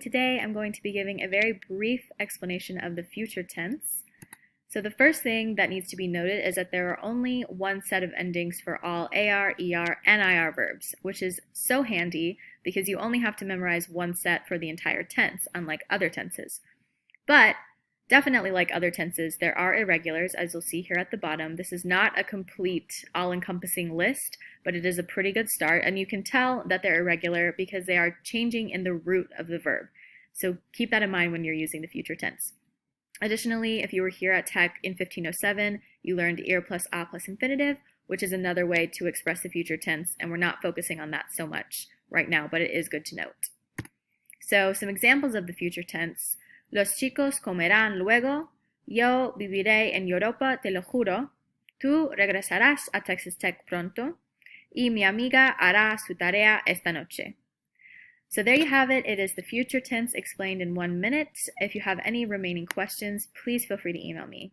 Today I'm going to be giving a very brief explanation of the future tense. So the first thing that needs to be noted is that there are only one set of endings for all AR, ER, and IR verbs, which is so handy because you only have to memorize one set for the entire tense, unlike other tenses. But definitely like other tenses, there are irregulars, as you'll see here at the bottom. This is not a complete, all-encompassing list, but it is a pretty good start, and you can tell that they're irregular because they are changing in the root of the verb. So keep that in mind when you're using the future tense. Additionally, if you were here at Tech in 1507, you learned ir plus a plus infinitive, which is another way to express the future tense, and we're not focusing on that so much right now, but it is good to note. So some examples of the future tense. Los chicos comerán luego. Yo viviré en Europa, te lo juro. Tú regresarás a Texas Tech pronto. Y mi amiga hará su tarea esta noche. So there you have it. It is the future tense explained in 1 minute. If you have any remaining questions, please feel free to email me.